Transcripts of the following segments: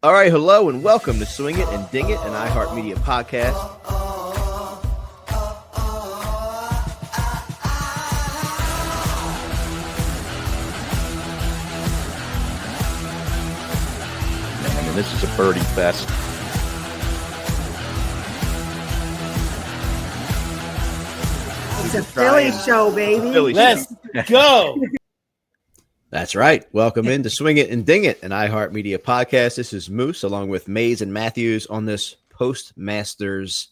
All right, hello and welcome to Swing It and Ding It, an iHeartMedia podcast. Man, this is a birdie fest. It's a Philly show, baby. Let's go. That's right. Welcome in to Swing It and Ding It, an iHeartMedia podcast. This is Moose along with Mays and Matthews on this Postmasters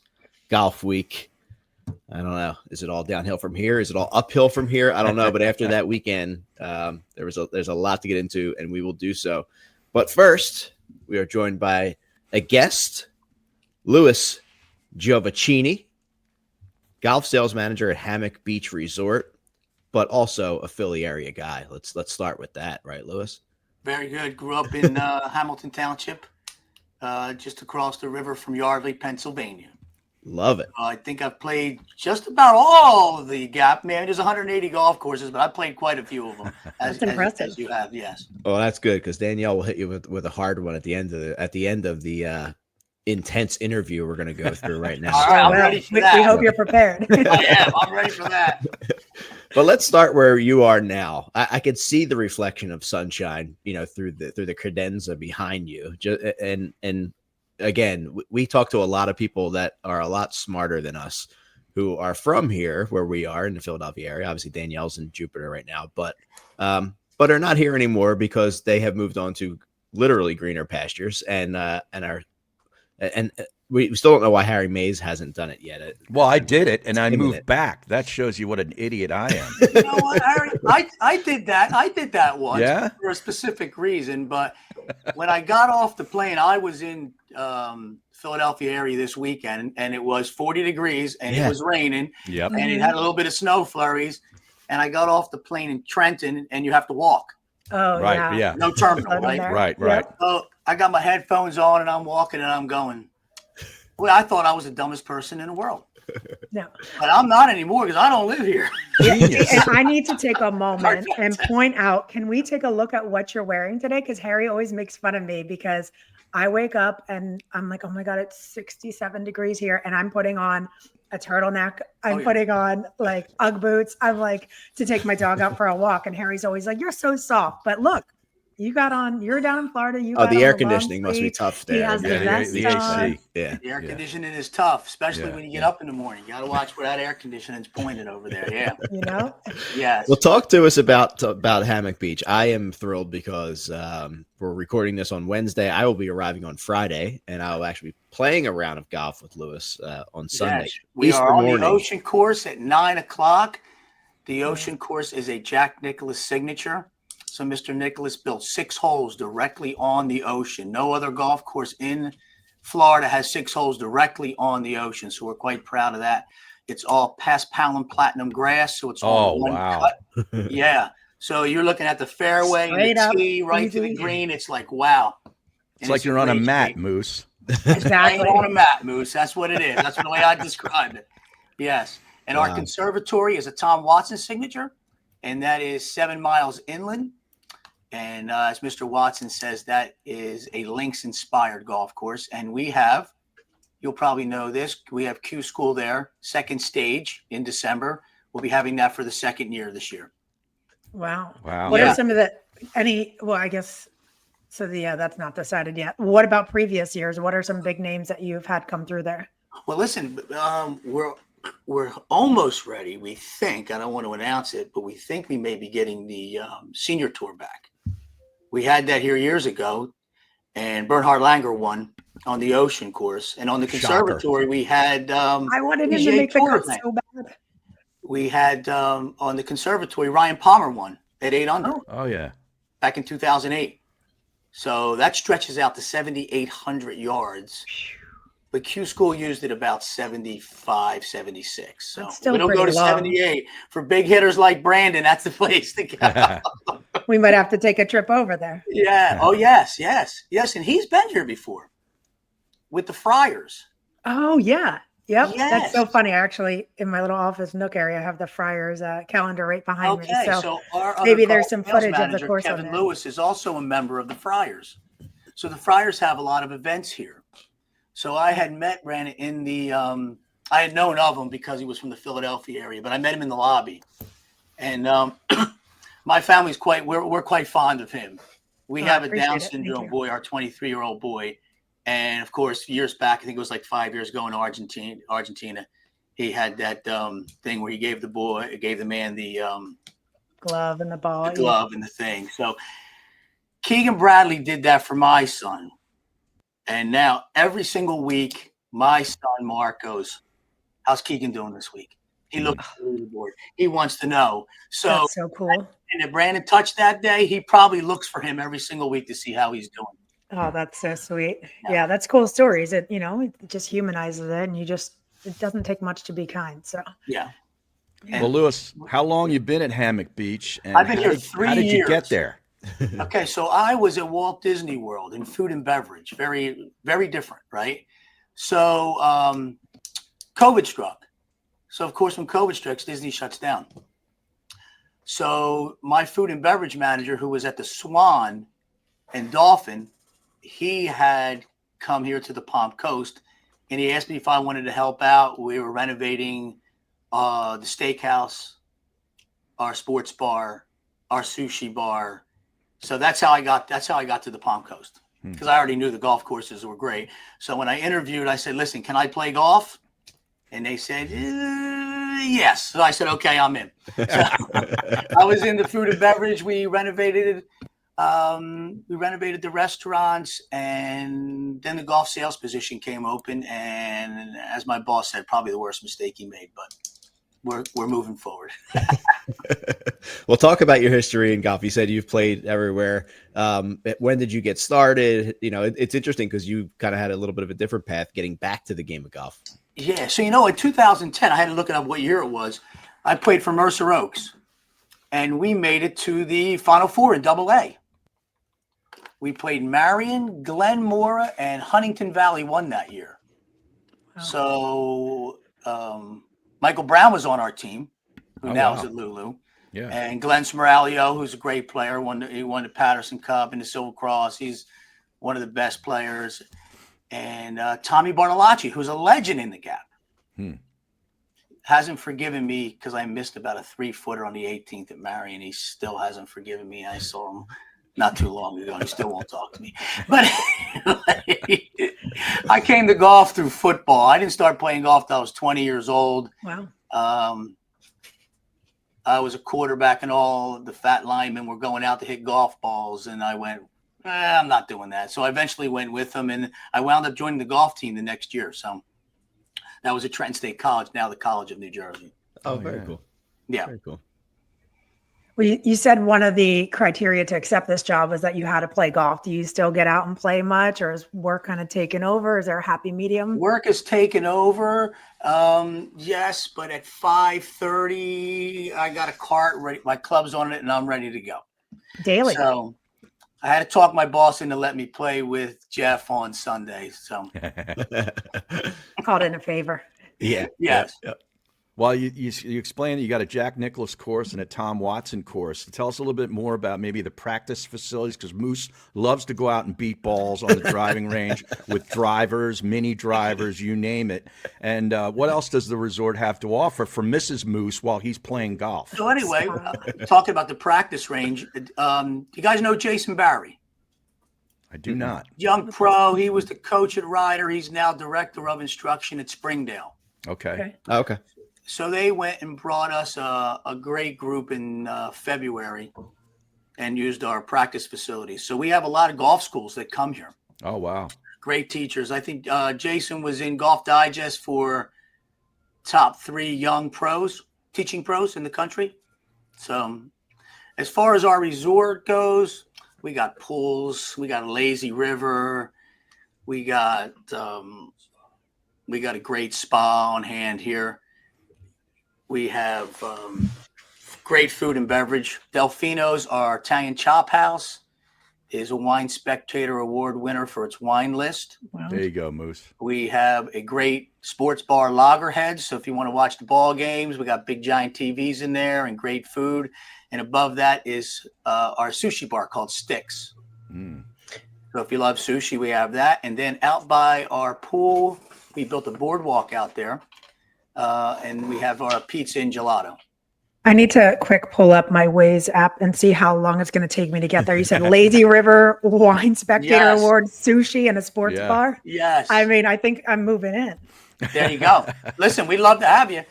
golf week. I don't know. Is it all downhill from here? Is it all uphill from here? I don't know. But after that weekend, there's a lot to get into, and we will do so. But first, we are joined by a guest, Louis Giovacchini, golf sales manager at Hammock Beach Resort, but also a Philly area guy. Let's start with that, right, Louis? Very good. Grew up in Hamilton Township, just across the river from Yardley, Pennsylvania. Love it. I think I've played just about all of the Gap. Man, there's 180 golf courses, but I've played quite a few of them. That's impressive. As you have, yes. Oh, that's good because Danielle will hit you with a hard one at the end of the intense interview we're going to go through right now. All right, I'm ready for that. We hope you're prepared. I am. I'm ready for that. But let's start where you are now. I could see the reflection of sunshine, through the credenza behind you. And again, we talk to a lot of people that are a lot smarter than us, who are from here, where we are in the Philadelphia area. Obviously, Danielle's in Jupiter right now, but are not here anymore because they have moved on to literally greener pastures and we still don't know why Harry Mays hasn't done it yet. Well, I did it, and I moved back. That shows you what an idiot I am. You know what, Harry? I did that. I did that once for a specific reason. But when I got off the plane, I was in Philadelphia area this weekend, and it was 40 degrees, and it was raining, and it had a little bit of snow flurries. And I got off the plane in Trenton, and you have to walk. Oh, right, yeah. No terminal, right? Right. So I got my headphones on, and I'm walking, and I'm going. Well, I thought I was the dumbest person in the world. No. But I'm not anymore because I don't live here. And I need to take a moment and point out, can we take a look at what you're wearing today? Because Harry always makes fun of me because I wake up and I'm like, oh my God, it's 67 degrees here. And I'm putting on a turtleneck. I'm putting on like Ugg boots. I'm like to take my dog out for a walk. And Harry's always like, you're so soft. But look. You're down in Florida. The air conditioning must be tough there. He has the AC. The air conditioning is tough, especially when you get up in the morning. You got to watch where that air conditioning is pointed over there. Yeah. Yes. Well, talk to us about Hammock Beach. I am thrilled because we're recording this on Wednesday. I will be arriving on Friday, and I will actually be playing a round of golf with Louis on Sunday. Yes. We are on the Ocean Course at 9:00. The Ocean Course is a Jack Nicklaus signature. So Mr. Nicklaus built 6 holes directly on the ocean. No other golf course in Florida has 6 holes directly on the ocean. So we're quite proud of that. It's all paspalum platinum grass. So it's all one cut. Yeah. So you're looking at the fairway, and the tee right to the green. It's like, wow. It's like you're on a mat, Moose. Exactly. On a mat, Moose. That's what it is. That's the way I describe it. Yes. And our conservatory is a Tom Watson signature, and that is 7 miles inland. And as Mr. Watson says, that is a links-inspired golf course. And we have, you'll probably know this, we have Q School there, second stage in December. We'll be having that for the second year this year. Wow. What are some of that's not decided yet. What about previous years? What are some big names that you've had come through there? Well, listen, we're almost ready. We think, I don't want to announce it, but we think we may be getting the senior tour back. We had that here years ago, and Bernhard Langer won on the Ocean Course. And on the conservatory, we had I wanted him to make the cut so bad. We had on the conservatory, Ryan Palmer won at 8 under. Oh, yeah. Back in 2008. So that stretches out to 7,800 yards. But Q School used it about 75, 76. So we don't go to 78. For big hitters like Brandon, that's the place to go. We might have to take a trip over there. Yeah. Oh, yes. And he's been here before with the Friars. Oh, yeah. Yep. Yes. That's so funny. I actually, in my little office nook area, I have the Friars calendar right behind me. So our maybe there's some footage of the course. Kevin Lewis is also a member of the Friars. So the Friars have a lot of events here. So I had met Brandon in the I had known of him because he was from the Philadelphia area, but I met him in the lobby. And my family's we're quite fond of him. We have a Down syndrome boy, our 23-year-old boy. And of course, years back, I think it was like 5 years ago in Argentina, he had that thing where he gave the man the glove and the ball, the glove and the thing. So Keegan Bradley did that for my son. And now every single week, my son Mark goes, "How's Keegan doing this week?" He looks at the leaderboard. He wants to know. So that's so cool. And if Brandon touched that day, he probably looks for him every single week to see how he's doing. Oh, that's so sweet. Yeah, that's cool stories. It it just humanizes it, and it doesn't take much to be kind. So yeah. Well, Lewis, how long you been at Hammock Beach? And I've been here 3 years. How did you get there? Okay, so I was at Walt Disney World in food and beverage. Very, very different, right? So COVID struck. So, of course, when COVID strikes, Disney shuts down. So my food and beverage manager, who was at the Swan and Dolphin, he had come here to the Palm Coast, and he asked me if I wanted to help out. We were renovating the steakhouse, our sports bar, our sushi bar. So that's how I got to the Palm Coast, because I already knew the golf courses were great. So when I interviewed, I said, "Listen, can I play golf?" And they said, "Yes." So I said, "Okay, I'm in." So I was in the food and beverage. We renovated the restaurants, and then the golf sales position came open. And as my boss said, probably the worst mistake he made, but we're moving forward. Well, talk about your history in golf. You said you've played everywhere. When did you get started? It's interesting because you kind of had a little bit of a different path getting back to the game of golf. Yeah. So, in 2010, I had to look up what year it was. I played for Mercer Oaks, and we made it to the Final Four in AA. We played Marion, Glenmora, and Huntington Valley won that year. Wow. So Michael Brown was on our team, who now is at Lulu. Yeah. And Glenn Smoralio, who's a great player, he won the Patterson Cup and the Silver Cross. He's one of the best players. And Tommy Bartolacci, who's a legend in the Gap, hasn't forgiven me because I missed about a 3-footer on the 18th at Marion. He still hasn't forgiven me. I saw him not too long ago, and he still won't talk to me. But I came to golf through football. I didn't start playing golf till I was 20 years old. Wow. I was a quarterback, and all the fat linemen were going out to hit golf balls, and I went, I'm not doing that. So I eventually went with them, and I wound up joining the golf team the next year. So that was at Trenton State College, now the College of New Jersey. Oh, very cool. Yeah. Very cool. Well, you said one of the criteria to accept this job was that you had to play golf. Do you still get out and play much, or is work kind of taken over? Is there a happy medium? Work is taken over. Yes, but at 5:30, I got a cart ready. My club's on it, and I'm ready to go. Daily. So I had to talk my boss into let me play with Jeff on Sunday. So called in a favor. Yeah. Yes. Yeah. Well, you explained that you got a Jack Nicklaus course and a Tom Watson course. Tell us a little bit more about maybe the practice facilities, because Moose loves to go out and beat balls on the driving range with drivers, mini drivers, you name it. And what else does the resort have to offer for Mrs. Moose while he's playing golf? So anyway, talking about the practice range, you guys know Jason Barry? I do not. Young pro. He was the coach at Ryder. He's now director of instruction at Springdale. Okay. Okay. So they went and brought us a great group in February and used our practice facilities. So we have a lot of golf schools that come here. Oh, wow. Great teachers. I think Jason was in Golf Digest for top 3 young pros, teaching pros in the country. So as far as our resort goes, we got pools, we got a lazy river, we got a great spa on hand here. We have great food and beverage. Delfino's, our Italian chop house, is a Wine Spectator Award winner for its wine list. Wow. There you go, Moose. We have a great sports bar, Loggerheads. So if you want to watch the ball games, we got big giant TVs in there and great food. And above that is our sushi bar called Sticks. So if you love sushi, we have that. And then out by our pool, we built a boardwalk out there. And we have our pizza and gelato. I need to quick pull up my Waze app and see how long it's going to take me to get there. You said Lazy River Wine Spectator Yes. Award, sushi, and a sports Yeah. bar. Yes. I mean, I think I'm moving in. There you go. Listen, we'd love to have you.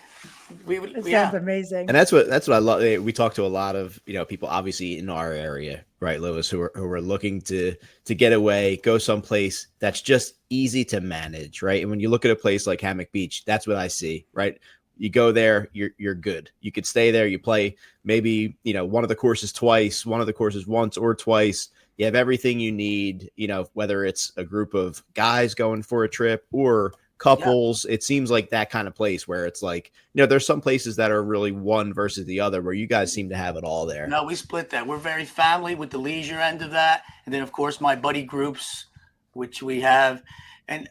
It sounds amazing. And that's what I love. We talk to a lot of people, obviously in our area, right, Lewis, who are looking to get away, go someplace that's just easy to manage, right? And when you look at a place like Hammock Beach, that's what I see, right? You go there, you're good. You could stay there. You play maybe one of the courses twice, one of the courses once or twice. You have everything you need. Whether it's a group of guys going for a trip or couples, it seems like that kind of place where it's like, there's some places that are really one versus the other, where you guys seem to have it all there. No, we split that. We're very family with the leisure end of that. And then, of course, my buddy groups, which we have. And,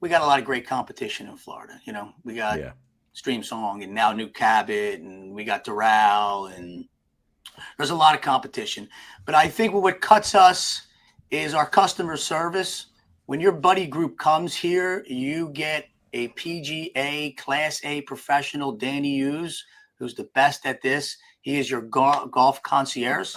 we got a lot of great competition in Florida. We got Stream Song and now New Cabot, and we got Doral, and there's a lot of competition. But I think what cuts us is our customer service. When your buddy group comes here, you get a PGA Class A professional, Danny Hughes, who's the best at this. He is your golf concierge.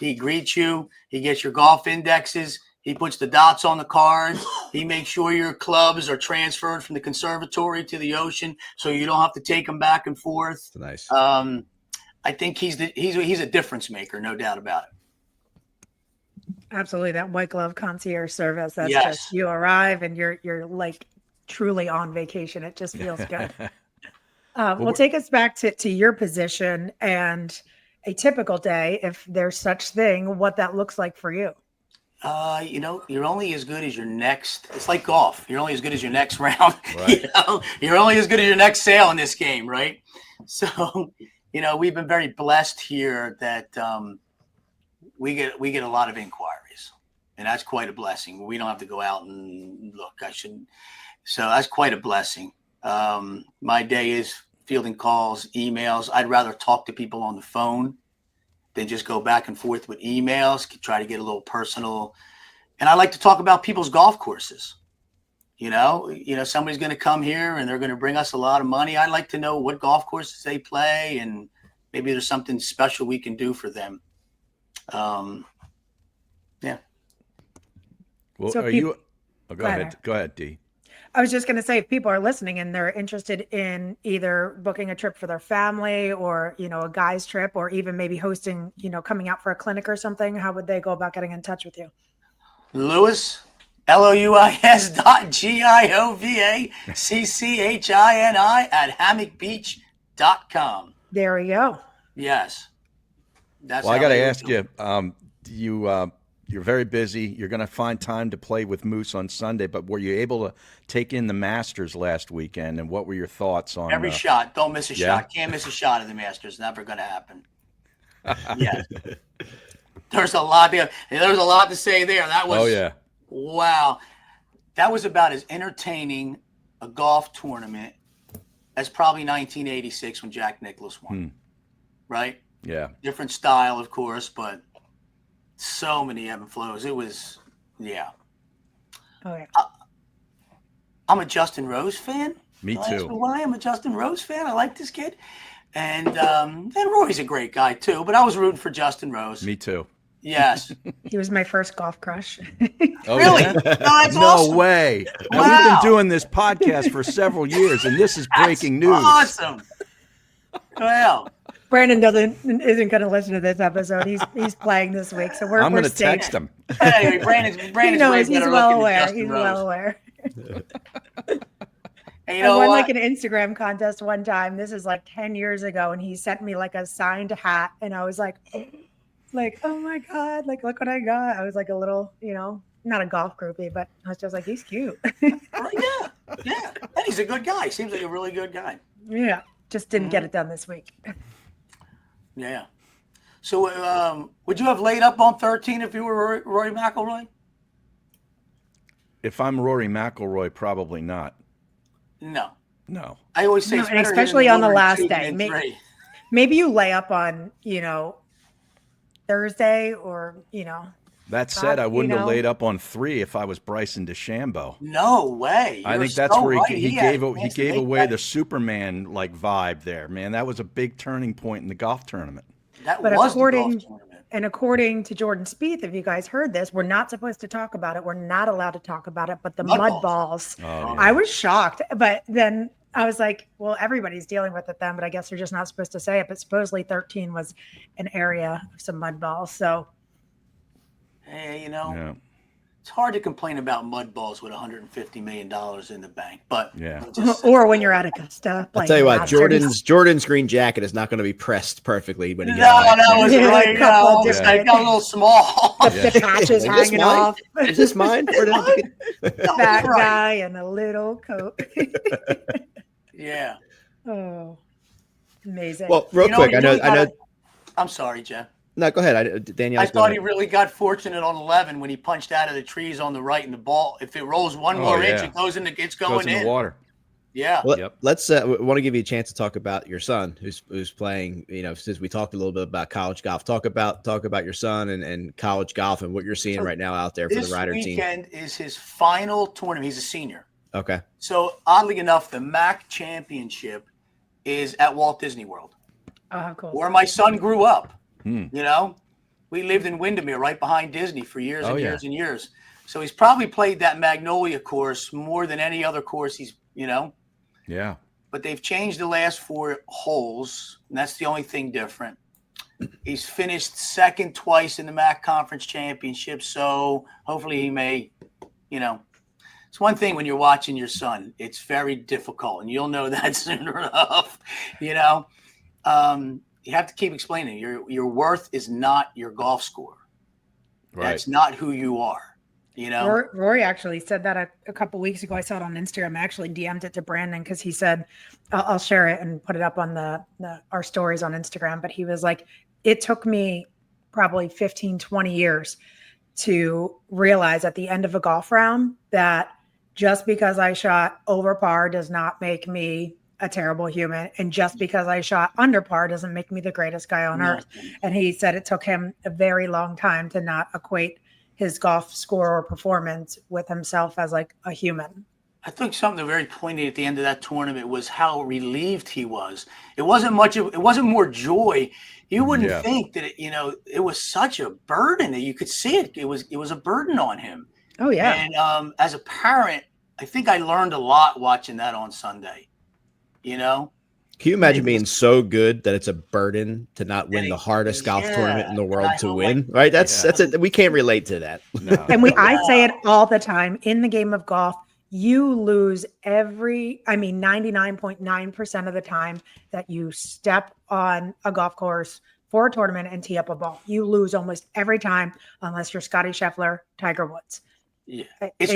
He greets you. He gets your golf indexes. He puts the dots on the cards. He makes sure your clubs are transferred from the conservatory to the ocean, so you don't have to take them back and forth. That's nice. I think he's a difference maker, no doubt about it. Absolutely, that white glove concierge service. That's Yes. just, you arrive and you're like truly on vacation. It just feels good. Well, take us back to your position and a typical day, if there's such thing, what that looks like for you. You're only as good as your next. It's like golf. You're only as good as your next round. Right. You're only as good as your next sail in this game, right? So, we've been very blessed here that we get a lot of inquiries, and that's quite a blessing. We don't have to go out and look. So that's quite a blessing. My day is fielding calls, emails. I'd rather talk to people on the phone than just go back and forth with emails, try to get a little personal. And I like to talk about people's golf courses. Somebody's going to come here and they're going to bring us a lot of money. I'd like to know what golf courses they play, and maybe there's something special we can do for them. Yeah. Well, So go ahead, Dee. I was just going to say, if people are listening and they're interested in either booking a trip for their family or, a guy's trip, or even maybe hosting, coming out for a clinic or something, how would they go about getting in touch with you? Lewis, LOUIS.GIOVACCHINI at hammockbeach.com. There we go. Yes. That's Well, I how got to they ask do it. you, you're very busy. You're going to find time to play with Moose on Sunday, but were you able to take in the Masters last weekend, and what were your thoughts on Every shot. Don't miss a yeah? shot. Can't miss a shot of the Masters. Never going to happen. Yeah. There's a lot to say there. That was wow. That was about as entertaining a golf tournament as probably 1986 when Jack Nicklaus won. Right? Yeah. Different style, of course, but so many ebb and flows. It was, yeah. Okay. I'm a Justin Rose fan. Me too. Why? I'm a Justin Rose fan. I like this kid. And Rory's a great guy too, but I was rooting for Justin Rose. Me too. Yes. He was my first golf crush. Oh, Really? yeah? No, that's No awesome. way. Now, we've Wow. been doing this podcast for several years, and this is breaking news. Awesome. Well, Brandon isn't going to listen to this episode. He's playing this week, so I'm we're going to staying. text him. anyway, Brandon's He way knows. He's better well looking than aware. Justin He's Rose. well aware. And you I know won what? like an Instagram contest one time. This is like 10 years ago, and he sent me like a signed hat, and I was like, oh my God, like look what I got. I was like a little, not a golf groupie, but I was just like, he's cute. Yeah. And he's a good guy. Seems like a really good guy. Yeah, just didn't get it done this week. Yeah. So would you have laid up on 13 if you were Rory McIlroy? If I'm Rory McIlroy, probably not. No. No. I always say No, it's and better especially hitting on the water last two day. than three. Maybe you lay up on, Thursday or, That said, I wouldn't have know. laid up on 3 if I was Bryson DeChambeau. No way. I You're think that's so where right. he had gave a chance to gave make away that. the Superman like vibe there, man. That was a big turning point in the golf tournament. That But was the golf tournament. according to Jordan Spieth, if you guys heard this, we're not supposed to talk about it. We're not allowed to talk about it. But the mud balls, Oh, I was shocked. But then I was like, well, everybody's dealing with it then, but I guess they're just not supposed to say it. But supposedly 13 was an area of some mud balls. So, Hey, yeah. it's hard to complain about mud balls with $150 million in the bank. But Yeah. Or when you're at Augusta. I'll tell you what, Jordan's green jacket is not going to be pressed perfectly when he gets that was Yeah, right. a couple of I got a little small. The patches Is this hanging mine? off. Is this mine? Where did I get- That guy in a little coat. Yeah. Oh, amazing. Well, real quick, he I really know. I'm sorry, Jeff. No, go ahead. Danielle. I thought he really got fortunate on 11 when he punched out of the trees on the right, and the ball, if it rolls one more inch, it goes in. It's going in the water. Yeah. Well, let's. We want to give you a chance to talk about your son, who's playing. Since we talked a little bit about college golf, talk about your son and college golf and what you're seeing right now out there for the Ryder team. This weekend is his final tournament. He's a senior. Okay. So oddly enough, the MAC championship is at Walt Disney World, cool. where my son grew up. We lived in Windermere, right behind Disney, for years and years and years. So he's probably played that Magnolia course more than any other course he's. Yeah. But they've changed the last 4 holes, and that's the only thing different. He's finished second twice in the MAC Conference Championship, so hopefully he may, it's one thing when you're watching your son. It's very difficult, and you'll know that soon enough. You have to keep explaining your worth is not your golf score. Right. That's not who you are. Rory actually said that a couple weeks ago. I saw it on Instagram. I actually DM'd it to Brandon because he said, I'll share it and put it up on our stories on Instagram. But he was like, it took me probably 15, 20 years to realize at the end of a golf round that just because I shot over par does not make me a terrible human. And just because I shot under par doesn't make me the greatest guy on earth. And he said it took him a very long time to not equate his golf score or performance with himself as like a human. I think something very poignant at the end of that tournament was how relieved he was. It wasn't much. It wasn't more joy. You wouldn't think that it was such a burden that you could see it. It was a burden on him. Oh yeah. And as a parent, I think I learned a lot watching that on Sunday. Can you imagine being so good that it's a burden to not win the hardest golf tournament in the world to win? Right? That's it. We can't relate to that. No. And I say it all the time in the game of golf. You lose 99.9% of the time that you step on a golf course for a tournament and tee up a ball. You lose almost every time unless you're Scotty Scheffler, Tiger Woods. Yeah. It's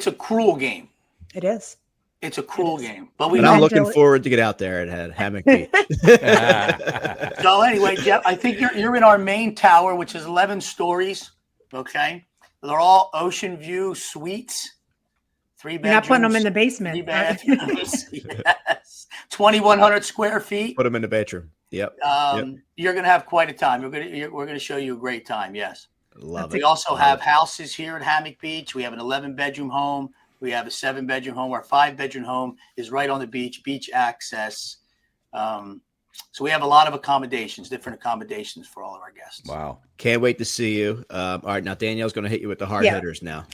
a cruel game. It is. It's a cruel game, but I'm looking forward to get out there at Hammock Beach. So anyway, Jeff, I think you're in our main tower, which is 11 stories. Okay, they're all ocean view suites. 3 bedrooms. You're not putting them in the basement. 3 bathrooms. Yes, 2,100 square feet. Put them in the bedroom. Yep. You're gonna have quite a time. We're gonna show you a great time. Yes. Love it. We also have houses here at Hammock Beach. We have an 11-bedroom home. We have a 7-bedroom home. Our 5-bedroom home is right on the beach access. So we have a lot of different accommodations for all of our guests. Wow. Can't wait to see you. All right. Now, Danielle's going to hit you with the hard hitters now.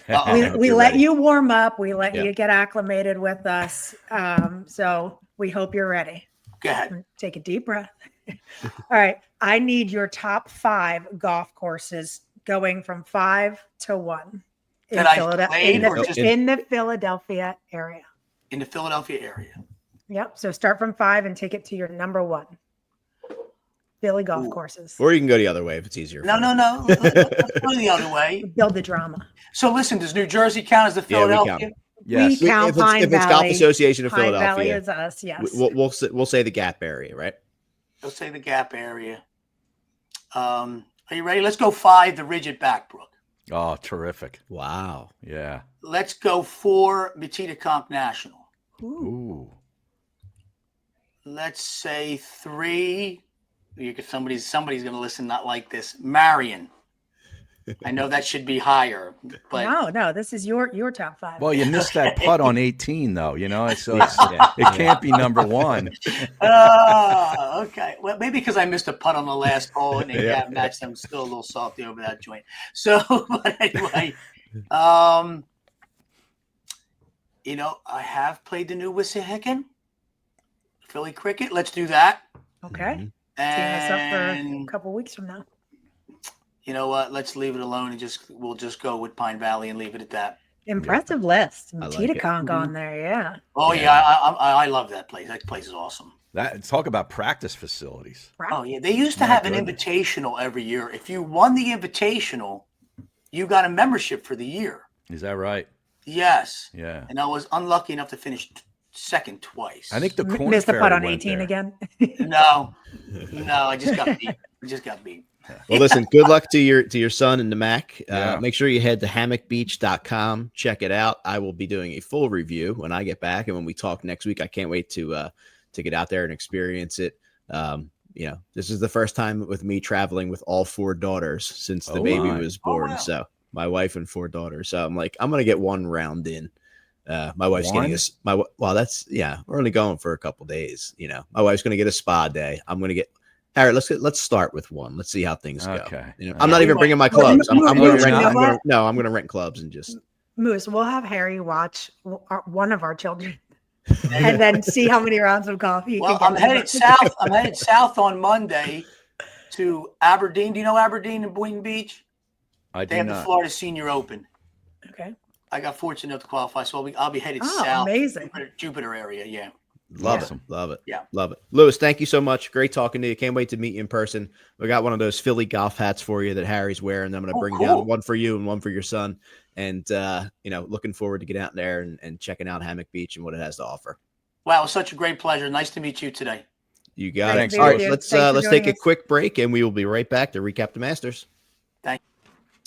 We let you warm up. We let you get acclimated with us. So we hope you're ready. Go ahead. Take a deep breath. All right. I need your top 5 golf courses going from 5 to 1. In the Philadelphia area. In the Philadelphia area. Yep. So start from 5 and take it to your number 1. Philly golf courses. Or you can go the other way if it's easier. No. Let's go the other way. Build the drama. So listen, does New Jersey count as the Philadelphia? Yes. We count Pine if it's Golf Association of Pine Philadelphia. Valley is us, yes. We'll say the Gap area, right? We'll say the Gap area. Are you ready? Let's go 5, the Rigid Backbrook. Oh, terrific. Wow. Yeah. Let's go 4, Metidaconk National. Ooh. Let's say 3. Somebody's going to listen not like this. Marion. I know that should be higher, but No, this is your top 5. Well, you missed that putt on 18, though. So it can't be number one. Okay. Well, maybe because I missed a putt on the last hole and it Yeah. got matched. I'm still a little salty over that joint. So, but anyway, I have played the new Wissahickon, Philly cricket. Let's do that. Okay. Mhm. Teeing us up for a And couple weeks from now. you know what? Let's leave it alone and we'll just go with Pine Valley and leave it at that. Impressive list. I like Tita it. Conk on there, yeah. Oh yeah, I love that place. That place is awesome. Talk about practice facilities. Oh yeah, they used to My have an goodness. invitational every year. If you won the invitational, you got a membership for the year. Is that right? Yes. Yeah. And I was unlucky enough to finish second twice. I think the corn Missed the fairy putt on went 18 there. again. No, I just got beat. Well, listen, good luck to your son and the Mac. Yeah. Make sure you head to hammockbeach.com. Check it out. I will be doing a full review when I get back. And when we talk next week, I can't wait to get out there and experience it. This is the first time with me traveling with all 4 daughters since the baby my. was born. wow. So my wife and 4 daughters. So I'm like, I'm going to get one round in. My wife's getting we're only going for a couple days. My wife's going to get a spa day. I'm going to get, Harry, let's start with one. Let's see how things go. Okay. I'm not even bringing my clubs. I'm going to rent clubs and just Moose, we'll have Harry watch one of our children and then see how many rounds of golf he Well, can I'm get. headed south. I'm headed south on Monday to Aberdeen. Do you know Aberdeen and Boynton Beach? I They do have the not. Florida Senior Open. Okay. I got fortunate enough to qualify, so I'll be headed Oh, south. amazing. Jupiter area, yeah. love Awesome. it. Yeah. Love it. Lewis, thank you so much. Great talking to you. Can't wait to meet you in person. We got one of those Philly golf hats for you that Harry's wearing. I'm going to bring cool. down one for you and one for your son. And, looking forward to getting out there and checking out Hammock Beach and what it has to offer. Wow, it was such a great pleasure. Nice to meet you today. You got Thanks, it. All right, Lewis. let's Thanks for let's joining take a us. quick break and we will be right back to recap the Masters. Thank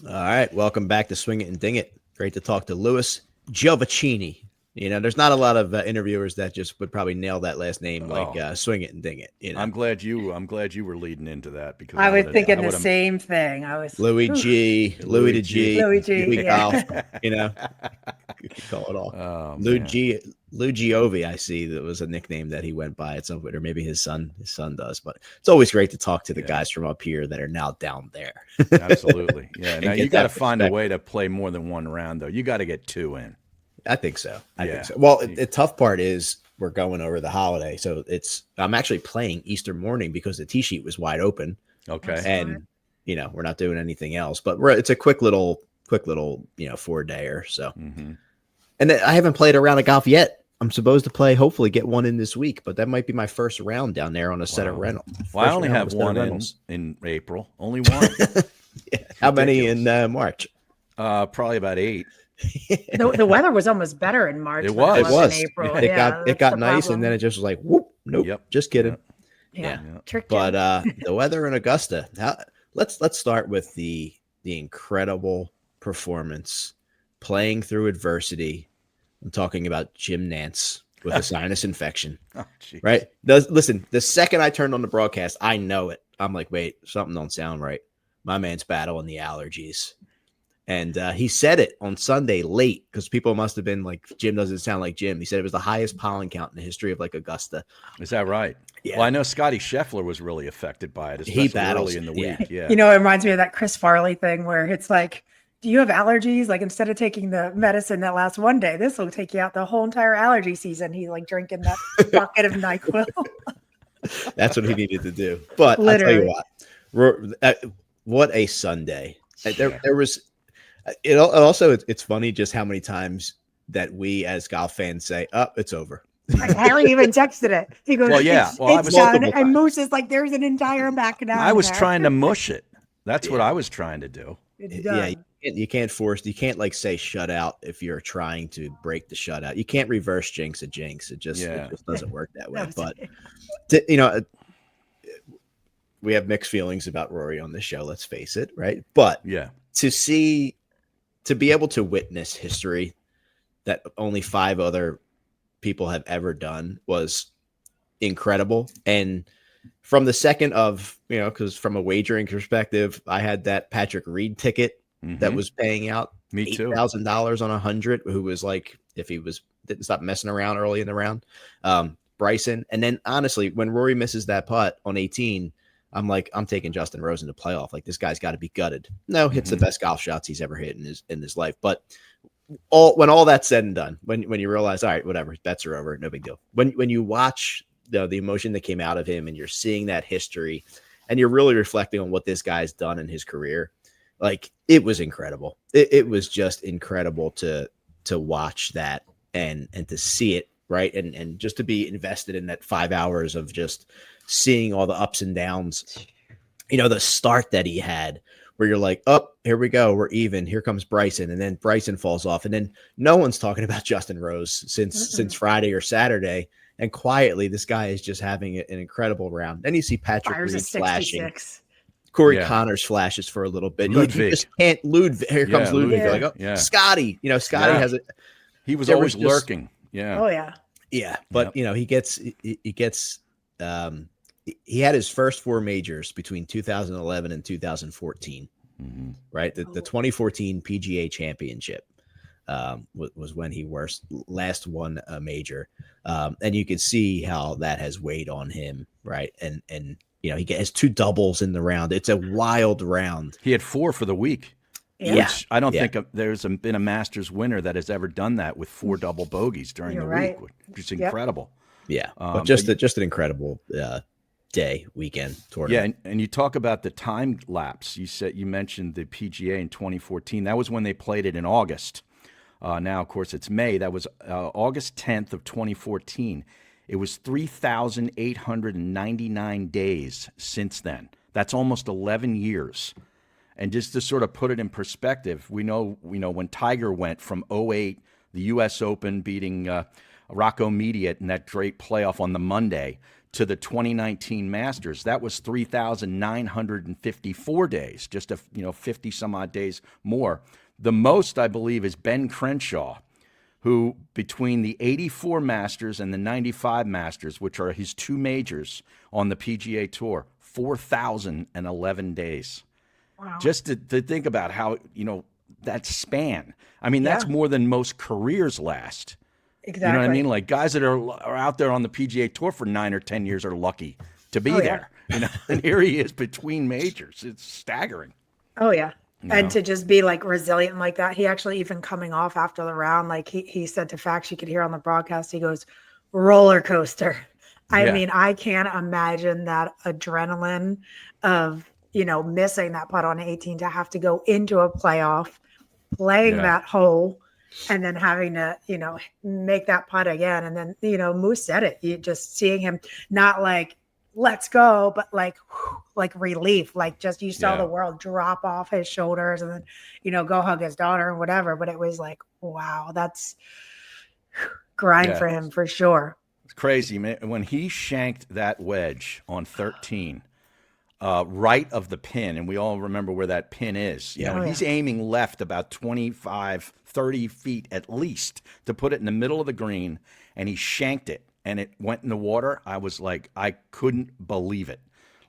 All right, welcome back to Swing It and Ding It. Great to talk to Lewis Giovacchini. There's not a lot of interviewers that just would probably nail that last name like Swing It and Ding It. I'm glad you were leading into that because I was would've- thinking I the would've- same thing. I was Louis G, Louis to G, Louis G, Louis yeah. Golf, you can call it all. Oh, Lou man. Giovi, I see that was a nickname that he went by at some point, or maybe his son does. But it's always great to talk to the guys from up here that are now down there. Absolutely. Yeah. And Now get you got to that find a perspective. way to play more than one round, though. You got to get 2 in. I think so. I Yeah. think so. Well, the tough part is we're going over the holiday, so I'm actually playing Easter morning because the tee sheet was wide open, Okay. and we're not doing anything else. But it's a quick little 4-dayer. So, Mhm. and then I haven't played a round of golf yet. I'm supposed to hopefully get one in this week, but that might be my first round down there on a set of Wow. rental. Well, I First only round have of a set of one rentals. in April. Only one. How many in ridiculous. March? Probably about 8. the weather was almost better in March. It than was. It was. in April. It Yeah, got that's the nice, problem. and then it just was like, whoop, nope, Yep. just kidding. yeah. Yeah. Tricked But you. the weather in Augusta. Let's start with the incredible performance, playing through adversity. I'm talking about Jim Nance with a sinus infection. Oh, geez. Right? Listen, the second I turned on the broadcast, I know it. I'm like, wait, something don't sound right. My man's battling the allergies. And he said it on Sunday late because people must have been like, Jim doesn't sound like Jim. He said it was the highest pollen count in the history of Augusta. Is that right? Yeah. Well, I know Scotty Scheffler was really affected by it, He especially battles early in the it, week. Yeah. It reminds me of that Chris Farley thing where it's like, do you have allergies? Like instead of taking the medicine that lasts one day, this will take you out the whole entire allergy season. He's like drinking that bucket of NyQuil. That's what he needed to do. But Literally. I'll tell you what a Sunday. There was it's funny just how many times that we as golf fans say, oh, it's over. Harry even texted it. He goes, Well, yeah. it's, Well, I it's was done. multiple And Moose is like, there's an entire back down. I was there. trying to mush it. That's what I was trying to do. It's Yeah, done. you can't say shutout if you're trying to break the shutout. You can't reverse jinx a jinx. It just doesn't work that way. But we have mixed feelings about Rory on this show. Let's face it, right? But Yeah. to be able to witness history that only 5 other people have ever done was incredible. And from the second of, because from a wagering perspective, I had that Patrick Reed ticket that was paying out Me too. $8,000 on 100, who was like, if he didn't stop messing around early in the round. Bryson. And then honestly, when Rory misses that putt on 18, I'm like, I'm taking Justin Rose into playoff. Like, this guy's got to be gutted. No, hits the best golf shots he's ever hit in his life. But when all that's said and done, when you realize, all right, whatever, bets are over, no big deal. When you watch the emotion that came out of him, and you're seeing that history, and you're really reflecting on what this guy's done in his career, like, it was incredible. It was just incredible to watch that and to see it, right, and just to be invested in that 5 hours of just seeing all the ups and downs. The start that he had, where you're like, oh, here we go, we're even. Here comes Bryson, and then Bryson falls off, and then no one's talking about Justin Rose since Friday or Saturday. And quietly, this guy is just having an incredible round. Then you see Patrick Reed flashing. Corey Connors flashes for a little bit. Ludwig. Like, you just can't. Ludwig. Here comes Ludwig. Yeah. Like, oh, Scotty. Scotty has it. He was always lurking. Yeah. Oh yeah. Yeah, but he gets. He had his first 4 majors between 2011 and 2014. Right. The 2014 PGA Championship was when he last won a major, and you can see how that has weighed on him. Right, and he has 2 doubles in the round. It's a wild round. He had 4 for the week. Yeah. Which I don't think there's been a Masters winner that has ever done that with 4 double bogeys during the week. Which is incredible. Yeah, but just an incredible weekend tournament. Yeah, and you talk about the time lapse. You mentioned the PGA in 2014. That was when they played it in August. Now, of course, it's May. That was August 10th of 2014. It was 3,899 days since then. That's almost 11 years. And just to sort of put it in perspective, we know when Tiger went from 2008, the U.S. Open, beating Rocco Mediate in that great playoff on the Monday, to the 2019 Masters, that was 3,954 days, just 50 some odd days more. The most, I believe, is Ben Crenshaw, who between the 84 Masters and the 95 Masters, which are his 2 majors on the PGA Tour, 4,011 days. Wow. Just to think about how, that span. I mean, that's more than most careers last. Exactly. You know what I mean? Like, guys that are out there on the PGA Tour for 9 or 10 years are lucky to be there. And here he is between majors. It's staggering. Oh yeah. And to just be like resilient like that. He actually, even coming off after the round, like he said to Fax, you could hear on the broadcast, he goes, roller coaster. I mean, I can't imagine that adrenaline of, missing that putt on 18 to have to go into a playoff, playing that hole, and then having to, make that putt again. And then, Moose said it. You just seeing him not like, let's go, but like relief, like just you saw the world drop off his shoulders, and then, go hug his daughter and whatever. But it was like, wow, that's grind for him for sure. It's crazy, man. When he shanked that wedge on 13, right of the pin, and we all remember where that pin is. He's aiming left about 25, 30 feet at least to put it in the middle of the green, and he shanked it, and it went in the water. I was like, I couldn't believe it.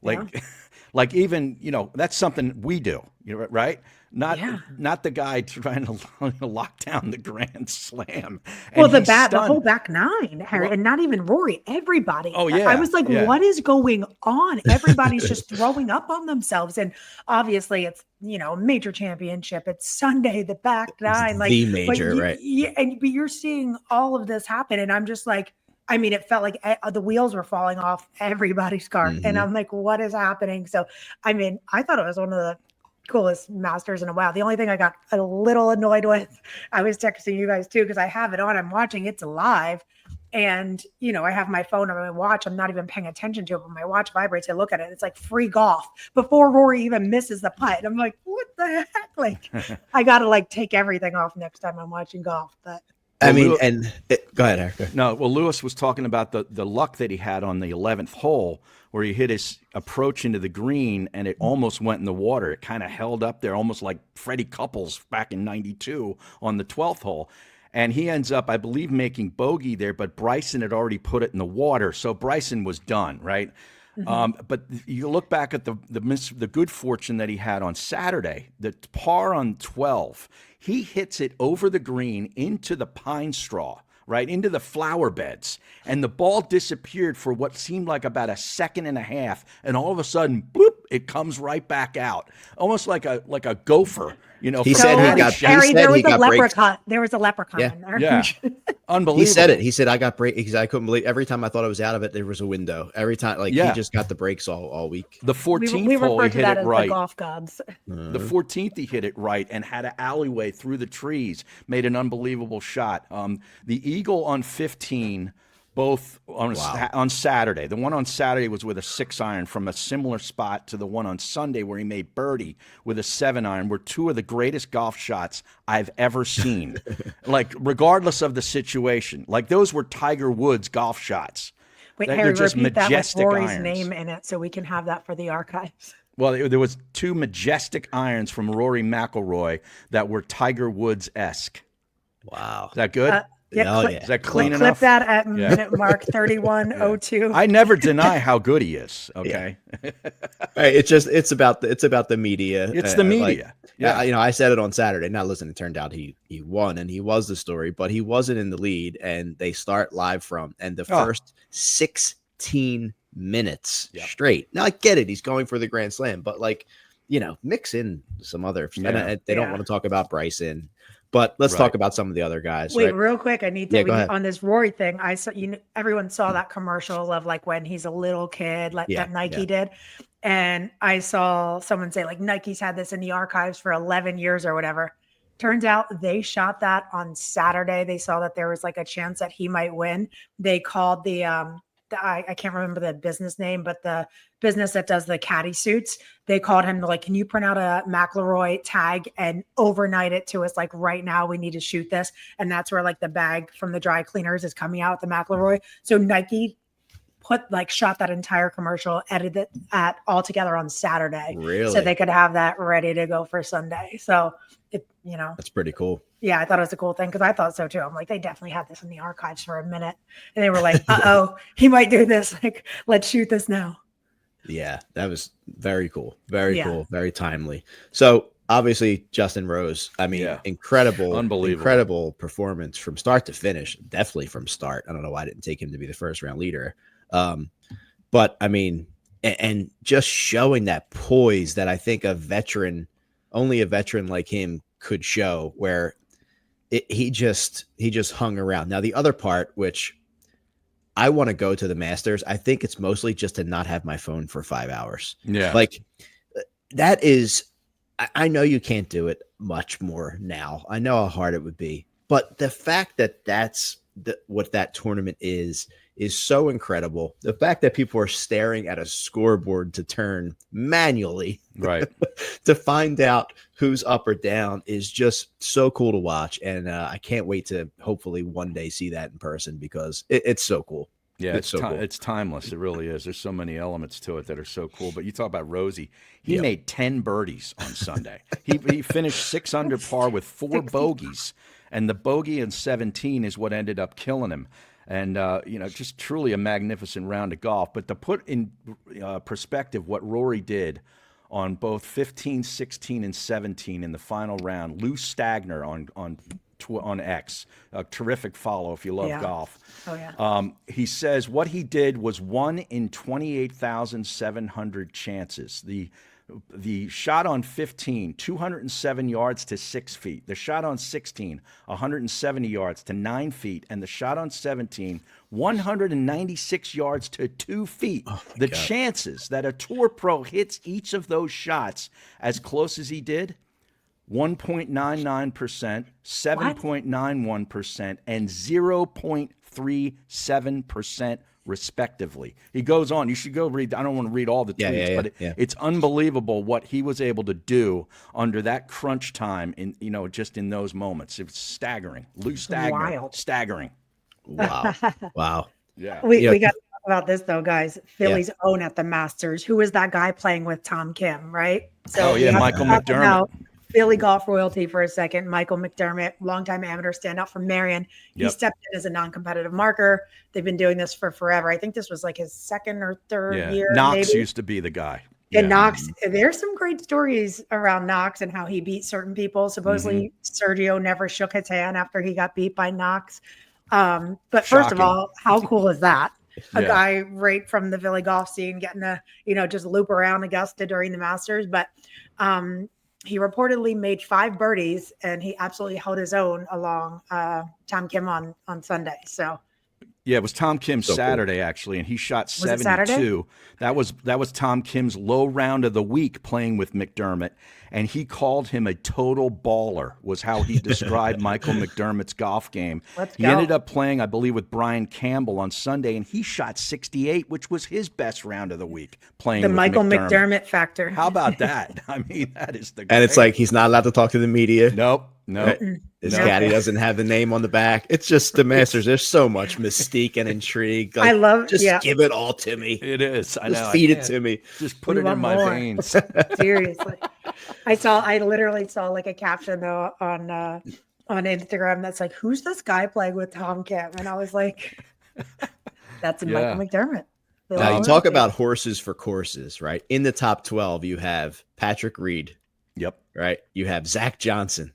Like even, that's something we do, right? Not the guy trying to lock down the Grand Slam. Well, the whole back 9, Harry, and not even Rory, everybody. Oh yeah. I was like, what is going on? Everybody's just throwing up on themselves. And obviously it's, major championship. It's Sunday, the back 9, like the major, right? But you're seeing all of this happen. And I'm just like, I mean, it felt like the wheels were falling off everybody's car. And I'm like, what is happening? So, I mean, I thought it was one of the coolest Masters in a while. The only thing I got a little annoyed with, I was texting you guys too, because I have it on. I'm watching. It's live. And, I have my phone on my watch. I'm not even paying attention to it. But my watch vibrates. I look at it. It's like free golf before Rory even misses the putt. And I'm like, what the heck? Like, I got to take everything off next time I'm watching golf. But I mean, go ahead, Eric. No, well, Lewis was talking about the luck that he had on the 11th hole, where he hit his approach into the green and it almost went in the water. It kind of held up there, almost like Freddie Couples back in '92 on the 12th hole. And he ends up, I believe, making bogey there, but Bryson had already put it in the water. So Bryson was done, right? But you look back at the good fortune that he had on Saturday, the par on 12, he hits it over the green into the pine straw, right into the flower beds, and the ball disappeared for what seemed like about a second and a half, and all of a sudden, bloop, it comes right back out, almost like a gopher. He said he got. Harry, He there said was he a got leprechaun. There was a leprechaun Yeah. in there. Yeah, unbelievable. He said it. He said I got break because I couldn't believe every time I thought I was out of it, there was a window. Every time, like he just got the breaks all week. The 14th we hole, refer he to hit that it as right. the golf gods. The 14th, he hit it right and had an alleyway through the trees, made an unbelievable shot. The eagle on 15, both on Saturday. The one on Saturday was with a 6-iron from a similar spot to the one on Sunday where he made birdie with a 7-iron, were two of the greatest golf shots I've ever seen. Like, regardless of the situation. Like, those were Tiger Woods golf shots. Wait, They're Harry, just repeat that with majestic Rory's irons. name in it so we can have that for the archives. Well, there was two majestic irons from Rory McIlroy that were Tiger Woods-esque. Wow. Is that good? Yeah, Is that clean clip enough? that at minute mark 31:02. I never deny how good he is. Okay. Hey, it's about the media. It's the media. I said it on Saturday. Now listen, it turned out he won and he was the story, but he wasn't in the lead, and they start live from the first 16 minutes straight. Now I get it, he's going for the Grand Slam, but mix in some other. And they don't want to talk about Bryson. But let's talk about some of the other guys. Wait, right? real quick. I need to on this Rory thing. I saw everyone saw that commercial of like when he's a little kid, that Nike did. And I saw someone say like Nike's had this in the archives for 11 years or whatever. Turns out they shot that on Saturday. They saw that there was like a chance that he might win. They called I can't remember the business name, but the business that does the caddy suits, they called him like, can you print out a McIlroy tag and overnight it to us? Like right now we need to shoot this. And that's where like the bag from the dry cleaners is coming out with the McIlroy. So Nike shot that entire commercial, edited it all together on Saturday. Really? So they could have that ready to go for Sunday. So that's pretty cool. Yeah, I thought it was a cool thing because I thought so too. I'm like, they definitely had this in the archives for a minute. And they were like, uh-oh, he might do this. Like, let's shoot this now. Yeah, that was very cool. Very cool. Very timely. So obviously Justin Rose, incredible performance from start to finish. Definitely from start. I don't know why I didn't take him to be the first round leader. But I mean, and just showing that poise that I think only a veteran like him could show, where he just hung around. Now the other part, which I want to go to the Masters, I think it's mostly just to not have my phone for 5 hours. Yeah. Like that is, I know you can't do it much more now. I know how hard it would be, but the fact that that's what that tournament is so incredible. The fact that people are staring at a scoreboard to turn manually right to find out who's up or down is just so cool to watch. And I can't wait to hopefully one day see that in person because it's so cool. Yeah, it's so cool. It's timeless. It really is. There's so many elements to it that are so cool. But you talk about Rosie. He made 10 birdies on Sunday. He finished 6 under par with 4 bogeys. And the bogey in 17 is what ended up killing him. And, just truly a magnificent round of golf. But to put in perspective what Rory did on both 15, 16, and 17 in the final round, Lou Stagner on X, a terrific follow if you love golf. Oh, yeah. He says what he did was 1 in 28,700 chances. The shot on 15, 207 yards to 6 feet. The shot on 16, 170 yards to 9 feet. And the shot on 17, 196 yards to 2 feet. The chances that a tour pro hits each of those shots as close as he did, 1.99%, 7.91%, and 0.37%. respectively. He goes on. You should go read. I don't want to read all the tweets, but it's unbelievable what he was able to do under that crunch time just in those moments. It was staggering. Lou Stagner. Staggering. Wow. Wow. Yeah. We got to talk about this though, guys. Philly's own at the Masters. Who is that guy playing with Tom Kim, right? So Michael McDermott. Philly golf royalty for a second. Michael McDermott, longtime amateur standout from Marion. He Yep. stepped in as a non-competitive marker. They've been doing this for forever. I think this was like his second or third year. Knox maybe. used to be the guy. And Knox, there's some great stories around Knox and how he beat certain people. Supposedly, Sergio never shook his hand after he got beat by Knox. But first of all, how cool is that? A guy right from the Philly golf scene getting to, just loop around Augusta during the Masters. But he reportedly made 5 birdies, and he absolutely held his own along Tom Kim on Sunday. So. Yeah, it was Tom Kim's Saturday, actually, and he shot 72. That was Tom Kim's low round of the week playing with McDermott, and he called him a total baller, was how he described Michael McDermott's golf game. He ended up playing, I believe, with Brian Campbell on Sunday, and he shot 68, which was his best round of the week playing with Michael McDermott factor. How about that? I mean, that is the And it's like he's not allowed to talk to the media. Nope. His caddy doesn't have the name on the back. It's just the Masters. There's so much mystique and intrigue. Like, I love just give it all to me. It is. I know. Feed it to me. Just put it in my veins. Seriously. I literally saw like a caption though on Instagram that's like, who's this guy playing with Tom Kim? And I was like, that's Michael McDermott. Now you talk about horses for courses, right? In the top 12, you have Patrick Reed. Yep. Right. You have Zach Johnson.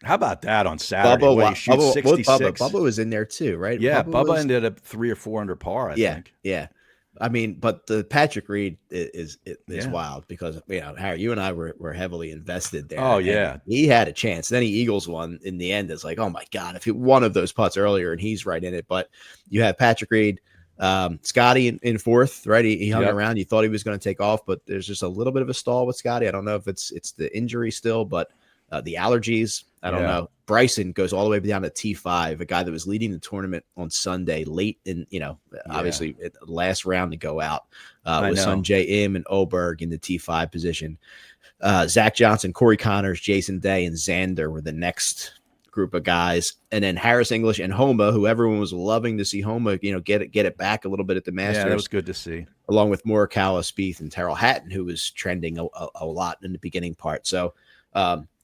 How about that on Saturday? Bubba was in there too, right? Yeah, Bubba ended up 3 or 4 under par, I think. Yeah. I mean, but the Patrick Reed is wild because, Harry, you and I were heavily invested there. Oh, yeah. He had a chance. Then he Eagles won in the end. It's like, oh, my God, if he one of those putts earlier and he's right in it. But you have Patrick Reed, Scotty in fourth, right? He hung around. You thought he was going to take off, but there's just a little bit of a stall with Scotty. I don't know if it's the injury still, but the allergies. I don't know. Bryson goes all the way down to T5, a guy that was leading the tournament on Sunday late in, obviously last round to go out with Sunjay Im and Oberg in the T5 position. Zach Johnson, Corey Connors, Jason Day, and Xander were the next group of guys. And then Harris English and Homa, who everyone was loving to see Homa, get it back a little bit at the Masters. Yeah, that was good to see. Along with Morikawa, Spieth, and Terrell Hatton, who was trending a lot in the beginning part. So,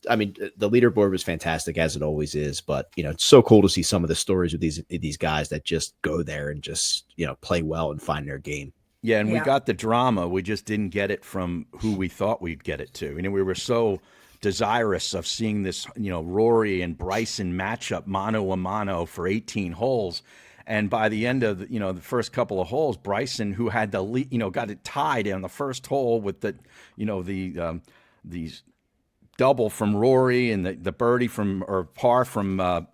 I mean, the leaderboard was fantastic as it always is, but it's so cool to see some of the stories with these guys that just go there and just play well and find their game. Yeah, and we got the drama. We just didn't get it from who we thought we'd get it to. We were so desirous of seeing this, Rory and Bryson matchup mano a mano for 18 holes. And by the end of the first couple of holes, Bryson, who had the lead, got it tied on the first hole with the these double from Rory and the birdie or par from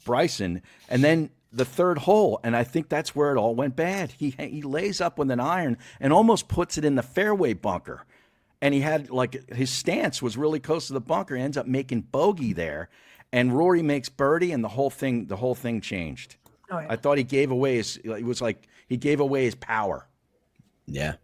Bryson, and then the third hole, and I think that's where it all went bad. He lays up with an iron and almost puts it in the fairway bunker, and he had his stance was really close to the bunker. He ends up making bogey there, and Rory makes birdie, and the whole thing changed. Oh, yeah. I thought he gave away he gave away his power. Yeah,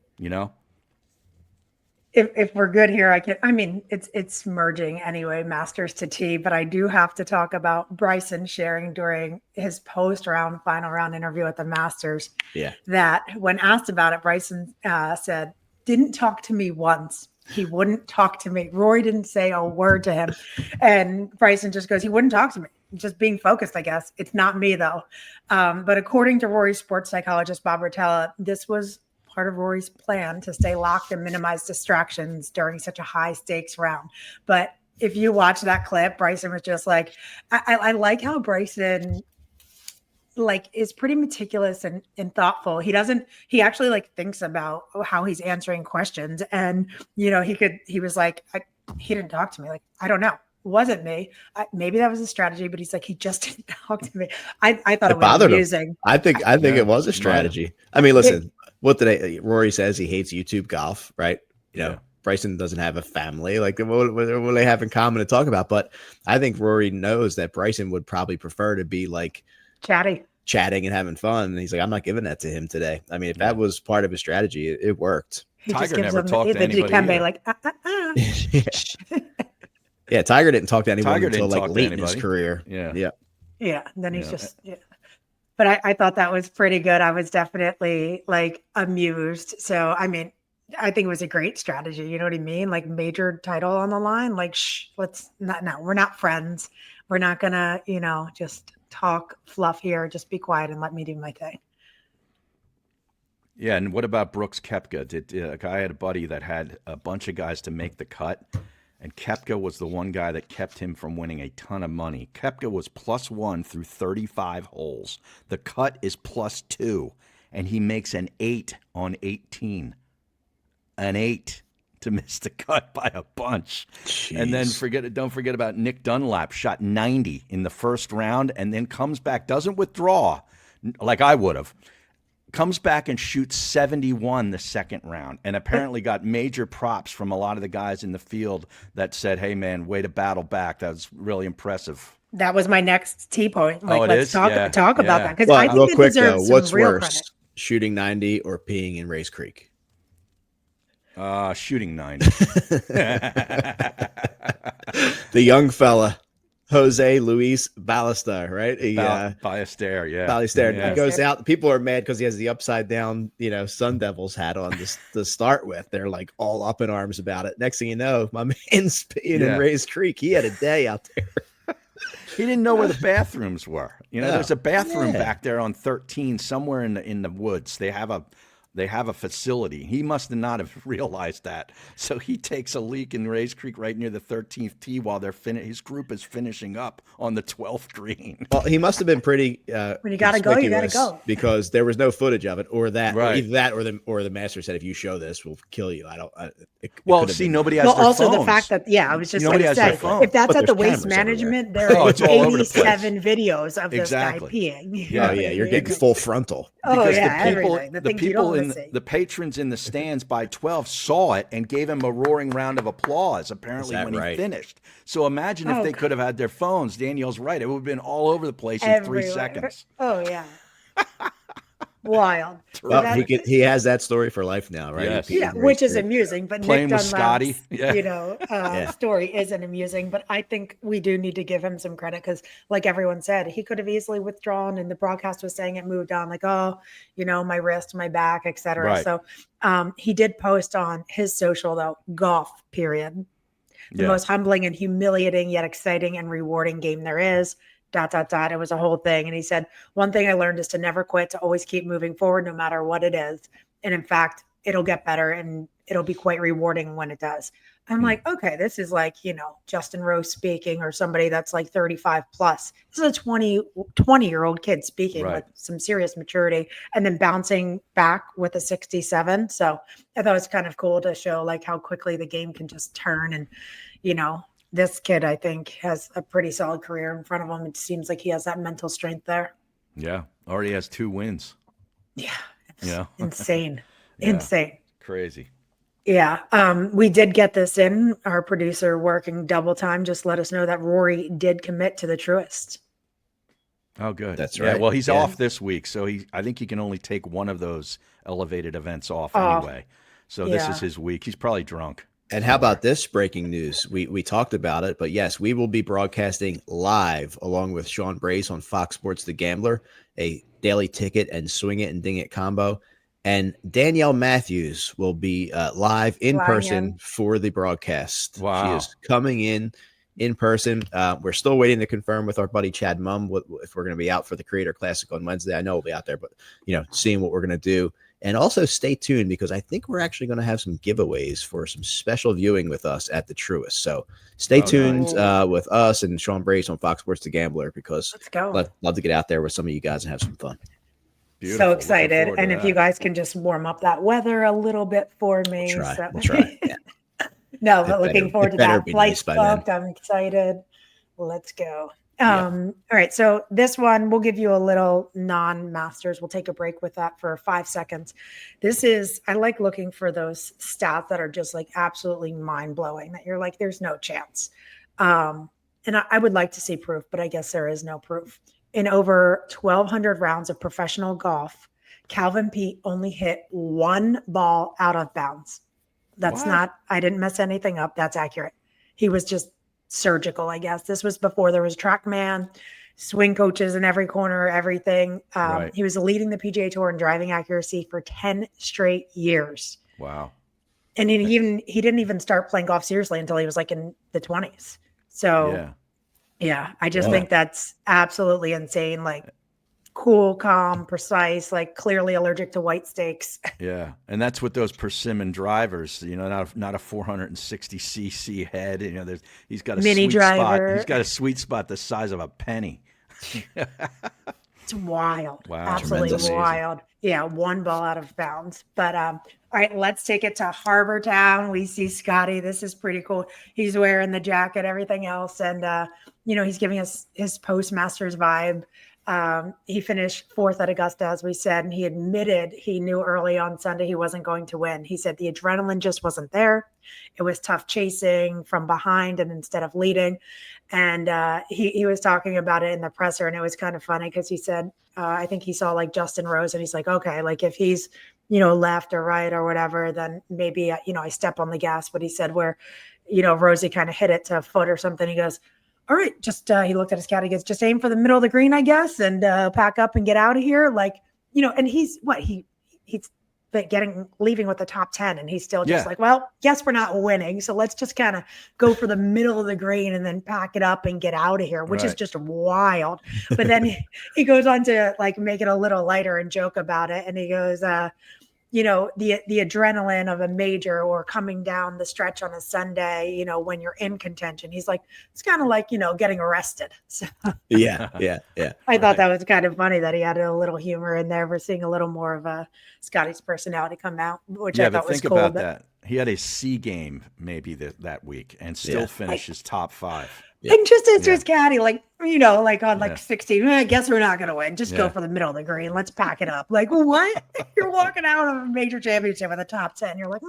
If we're good here, it's merging anyway, Masters to Tee, but I do have to talk about Bryson sharing during his final round interview at the Masters. Yeah. That when asked about it, Bryson said, didn't talk to me once. He wouldn't talk to me. Rory didn't say a word to him. And Bryson just goes, he wouldn't talk to me. Just being focused, I guess. It's not me though. But according to Rory's sports psychologist, Bob Rotella, this was part of Rory's plan to stay locked and minimize distractions during such a high stakes round. But if you watch that clip, Bryson was just like, I like how Bryson is pretty meticulous and thoughtful. He actually thinks about how he's answering questions. And, he was like, he didn't talk to me. I don't know. It wasn't me. Maybe that was a strategy, but he's like, he just didn't talk to me. I thought it was amusing. I think it was a strategy. I mean, listen, Rory says he hates YouTube golf, right? Bryson doesn't have a family. What do they have in common to talk about? But I think Rory knows that Bryson would probably prefer to be chatting and having fun. And he's like, I'm not giving that to him today. I mean, if that was part of his strategy, it worked. Tiger never talked to anybody. Yeah, Tiger didn't talk to anyone until late in his career. Yeah. And then he's But I thought that was pretty good. I was definitely amused. So, I mean, I think it was a great strategy. You know what I mean? Like major title on the line. Like, let's not. No, we're not friends. We're not gonna, just talk fluff here. Just be quiet and let me do my thing. Yeah, and what about Brooks Koepka? I had a buddy that had a bunch of guys to make the cut, and Koepka was the one guy that kept him from winning a ton of money. Koepka was +1 through 35 holes. The cut is +2, and he makes an 8 on 18. An 8 to miss the cut by a bunch. Jeez. And then don't forget about Nick Dunlap, shot 90 in the first round, and then comes back, doesn't withdraw like I would have. Comes back and shoots 71 the second round, and apparently got major props from a lot of the guys in the field that said, "Hey, man, way to battle back. That was really impressive." That was my next T point. Like, it let's is? talk Yeah, about that, because Well, I real think it quick though, deserves what's some real worse, credit. shooting 90 or peeing in Race Creek? Shooting 90. The young fella, Jose Luis Ballester, right? Ballester, yeah. Ballester. Yeah. He goes out. People are mad because he has the upside down, Sun Devils hat on to start with. They're like all up in arms about it. Next thing you know, my man's peeing in Race Creek. He had a day out there. He didn't know where the bathrooms were. There's a bathroom Yeah. back there on 13 somewhere in the woods. They have a facility. He must not have realized that. So he takes a leak in Race Creek right near the 13th tee while his group is finishing up on the 12th green. Well, he must have been pretty When you gotta go, you gotta go. because there was no footage of it, or that, Right. or either that, or the master said, if you show this, we'll kill you. Nobody has Well, their also phones. the fact that, I was just Nobody going to has their say, phone. if that's But at the there's waste cameras management, there Oh, are it's all over the place. 87 videos of this Exactly. guy peeing. Yeah. Oh yeah, you're getting full frontal. Oh, yeah, the people, everything. The the things you don't people wanna in see. the patrons in the stands by 12 saw it and gave him a roaring round of applause. Apparently, Is that when he right? finished. So imagine if Oh, they God. could have had their phones. Danielle's right; it would have been all over the place in 3 Everywhere. seconds. Oh, yeah. Wild. Well, That- he has that story for life now, right? Yes. He peed Yeah, in which Race is Creek. amusing, but Playing Nick with Scotty. Dunlap's, Yeah. story isn't amusing. But I think we do need to give him some credit because, like everyone said, he could have easily withdrawn, and the broadcast was saying it moved on, like, oh, my wrist, my back, etc. Right. So, he did post on his social though, golf period, the Yeah. most humbling and humiliating yet exciting and rewarding game there is. ... It was a whole thing. And he said, one thing I learned is to never quit, to always keep moving forward, no matter what it is. And in fact, it'll get better and it'll be quite rewarding when it does. I'm like, okay, this is like, Justin Rose speaking, or somebody that's like 35 plus. This is a 20-year-old kid speaking Right. with some serious maturity and then bouncing back with a 67. So I thought it was kind of cool to show like how quickly the game can just turn. And, this kid, I think, has a pretty solid career in front of him. It seems like he has that mental strength there. Yeah. Already has 2 wins. Yeah. Yeah. Insane. Yeah. Insane. Crazy. Yeah. We did get this in. Our producer working double time just let us know that Rory did commit to the Truist. Oh, good. That's Yeah, right. well, he's Yeah. off this week, so I think he can only take one of those elevated events off anyway. So this yeah. is his week. He's probably drunk. And how about this breaking news? We talked about it, but yes, we will be broadcasting live along with Sean Brace on Fox Sports The Gambler, a daily ticket and swing it and ding it combo. And Danielle Matthews will be live in person for the broadcast. Wow. She is coming in person. We're still waiting to confirm with our buddy Chad Mumm if we're going to be out for the Creator Classic on Wednesday. I know we'll be out there, but seeing what we're going to do. And also stay tuned because I think we're actually going to have some giveaways for some special viewing with us at the Truist. So stay tuned with us and Sean Brace on Fox Sports The Gambler because Let's go. love to get out there with some of you guys and have some fun. Beautiful. So excited. Looking forward And to if you guys can just warm up that weather a little bit for me. We'll try. Yeah. No, It but looking better- forward it to better that. be Flight's nice by then. booked. I'm excited. Let's go. All right. So this one, we'll give you a little non-masters. We'll take a break with that for 5 seconds. I like looking for those stats that are just like absolutely mind-blowing, that you're like, there's no chance. And I would like to see proof, but I guess there is no proof. In over 1,200 rounds of professional golf, Calvin Peete only hit one ball out of bounds. That's I didn't mess anything up. That's accurate. He was just surgical, I guess. This was before there was TrackMan, swing coaches in every corner, everything. He was leading the PGA Tour in driving accuracy for 10 straight years. Wow. And he didn't even start playing golf seriously until he was like in the 20s. So yeah, I just think that's absolutely insane. Like cool, calm, precise, like clearly allergic to white steaks. Yeah, and that's with those persimmon drivers. Not a 460cc head. He's got a Mini sweet spot. driver. He's got a sweet spot the size of a penny. It's wild. Wow, Absolutely tremendous. wild. Yeah, one ball out of bounds. But all right, let's take it to Harbor Town. We see Scotty. This is pretty cool. He's wearing the jacket, everything else, and he's giving us his postmasters vibe. He finished fourth at Augusta, as we said, and he admitted he knew early on Sunday he wasn't going to win. He said the adrenaline just wasn't there. It was tough chasing from behind and instead of leading. And he was talking about it in the presser, and it was kind of funny because he said, I think he saw like Justin Rose, and he's like, okay, like if he's, left or right or whatever, then maybe, I step on the gas. But he said where, Rosie kind of hit it to a foot or something. He goes, all right, just he looked at his cat. He goes, just aim for the middle of the green, I guess, and pack up and get out of here. Like, and he's leaving with the top 10, and he's still just like, well, guess we're not winning, so let's just kind of go for the middle of the green and then pack it up and get out of here, which is just wild. But then he goes on to like make it a little lighter and joke about it, and he goes, the adrenaline of a major or coming down the stretch on a Sunday, when you're in contention. He's like, it's kind of like, getting arrested. So Yeah. I thought that was kind of funny that he added a little humor in there. We're seeing a little more of Scotty's personality come out, which I thought was cool. Think about that. He had a C game maybe that week and still finishes top 5. Yeah. And just as his caddy, like, like on 16, I guess we're not going to win. Just go for the middle of the green. Let's pack it up. Like, what? You're walking out of a major championship with a top 10. You're like,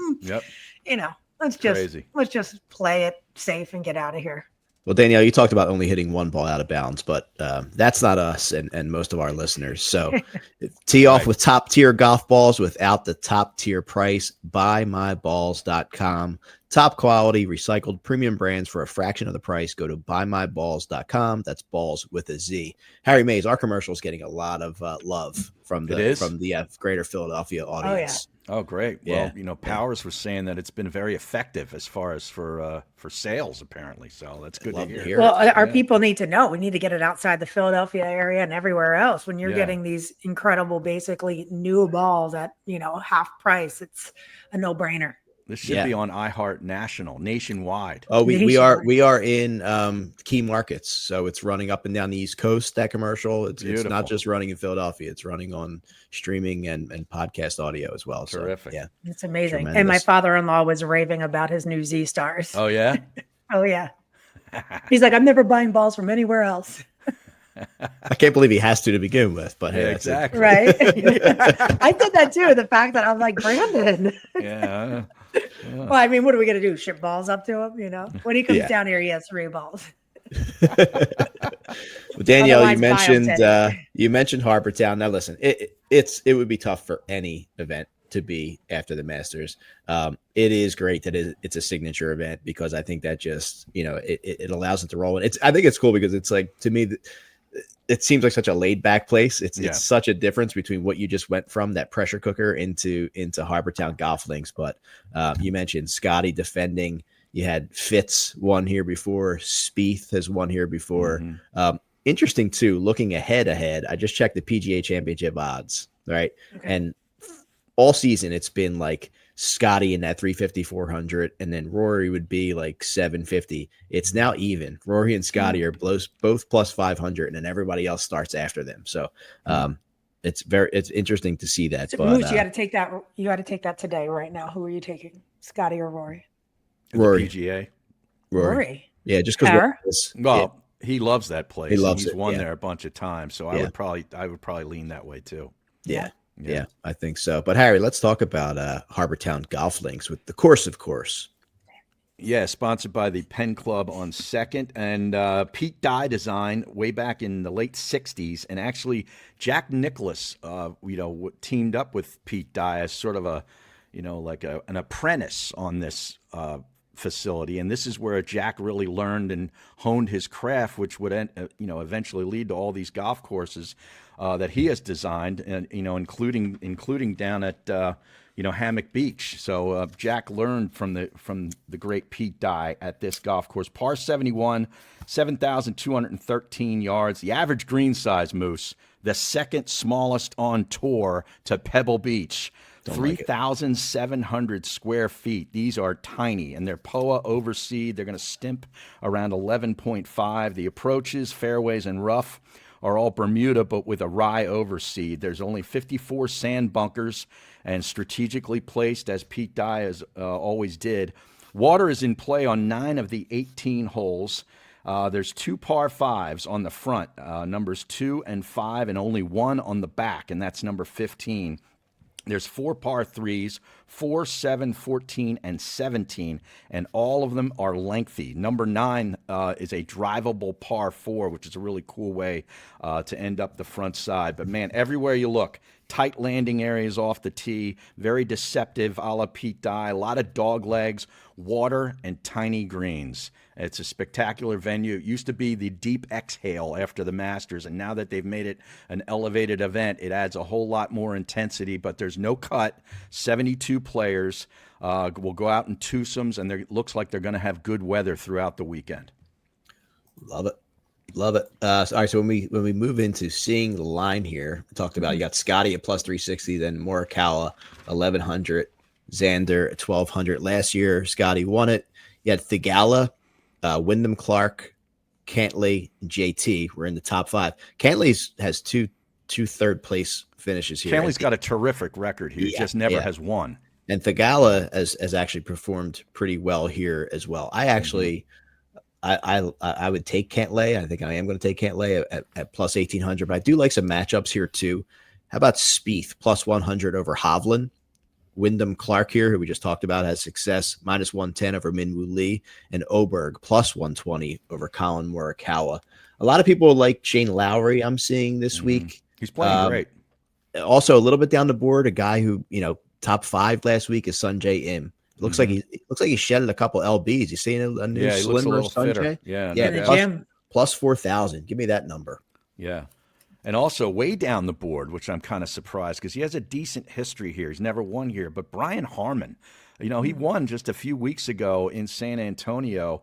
let's just play it safe and get out of here. Well, Danielle, you talked about only hitting one ball out of bounds, but that's not us and most of our listeners. So tee off with top tier golf balls without the top tier price. BuyMyBalls.com. Top quality recycled premium brands for a fraction of the price. Go to BuyMyBalls.com. That's balls with a Z. Harry Mays, our commercial is getting a lot of love from the greater Philadelphia audience. Oh, great. Yeah. Well, Powers was saying that it's been very effective as far as for sales, apparently. So that's good to hear. Well, our people need to know. We need to get it outside the Philadelphia area and everywhere else. When you're getting these incredible, basically new balls at, half price, it's a no-brainer. This should be on iHeart nationwide. Oh, we are in key markets, so it's running up and down the East Coast. That commercial, it's not just running in Philadelphia; it's running on streaming and podcast audio as well. Terrific, so, it's amazing. Tremendous. And my father-in-law was raving about his new Z Stars. Oh yeah, oh yeah. He's like, I'm never buying balls from anywhere else. I can't believe he has to begin with, but hey, exactly right. I did that too. The fact that I'm like, Brandon. Yeah. Well, I mean, what are we gonna do? Ship balls up to him? When he comes down here, he has 3 balls. Well, Danielle, you mentioned Harbor Town. Now, listen, it would be tough for any event to be after the Masters. It is great that it's a signature event because I think that just it allows it to roll. And I think it's cool because it's like, to me, it seems like such a laid back place. It's such a difference between what you just went from, that pressure cooker, into Harbor Town golf links. But you mentioned Scotty defending. You had Fitz won here before. Spieth has won here before. Mm-hmm. Interesting too, looking ahead. I just checked the PGA Championship odds, right? Okay. And all season it's been like Scotty in that 350, 400, and then Rory would be like 750. It's now even. Rory and Scotty are both plus 500, and then everybody else starts after them. So it's interesting to see that. So, Moose, you got to take that. You got to take that today, right now. Who are you taking, Scotty or Rory? Rory. PGA. Rory. Yeah, just because. He loves that place. He's won there a bunch of times, so I would probably lean that way too. Yeah, I think so. But Harry, let's talk about Harbor Town golf links with the course, of course. Yeah, sponsored by the Penn Club on 2nd, and Pete Dye design way back in the late 60s, and actually Jack Nicklaus, teamed up with Pete Dye as sort of an apprentice on this facility, and this is where Jack really learned and honed his craft, which would eventually lead to all these golf courses that he has designed, and including down at Hammock Beach. So Jack learned from the great Pete Dye at this golf course. Par 71, 7,213 yards. The average green size, Moose, the second smallest on tour to Pebble Beach. 3,700 square feet. These are tiny, and they're POA overseed. They're going to stimp around 11.5. The approaches, fairways, and rough are all Bermuda, but with a rye overseed. There's only 54 sand bunkers, and strategically placed, as Pete Dye has always did. Water is in play on 9 of the 18 holes. There's 2 par 5s on the front, numbers 2 and 5, and only 1 on the back, and that's number 15. There's 4 par 3s, 4, 7, 14, and 17, and all of them are lengthy. Number 9 is a drivable par 4, which is a really cool way to end up the front side. But, man, everywhere you look, tight landing areas off the tee, very deceptive a la Pete Dye, a lot of dog legs, water, and tiny greens. It's a spectacular venue. It used to be the deep exhale after the Masters, and now that they've made it an elevated event, it adds a whole lot more intensity, but there's no cut. 72 players will go out in twosomes, and it looks like they're going to have good weather throughout the weekend. Love it. Love it. All right, so when we move into seeing the line here, we talked about you got Scotty at plus 360, then Morikawa 1100, Xander at 1200. Last year, Scotty won it. You had Thigala, Wyndham Clark, Cantlay, and JT were in the top 5. Cantlay has two third place finishes here. Cantlay's got a terrific record. He just never has won. And Thigala has actually performed pretty well here as well. I actually. I would take Cantlay. I think I am going to take Cantlay at plus 1,800, but I do like some matchups here too. How about Spieth plus 100 over Hovland? Wyndham Clark here, who we just talked about, has success, minus 110 over Minwoo Lee, and Oberg plus 120 over Colin Morikawa. A lot of people like Shane Lowry I'm seeing this week. He's playing great. Also, a little bit down the board, a guy who, top 5 last week is Sungjae Im. Looks like he shedded a couple lbs. You seeing a new slimmer Sungjae? Yeah. Plus 4,000. Give me that number. Yeah. And also way down the board, which I'm kind of surprised because he has a decent history here. He's never won here. But Brian Harmon, he won just a few weeks ago in San Antonio.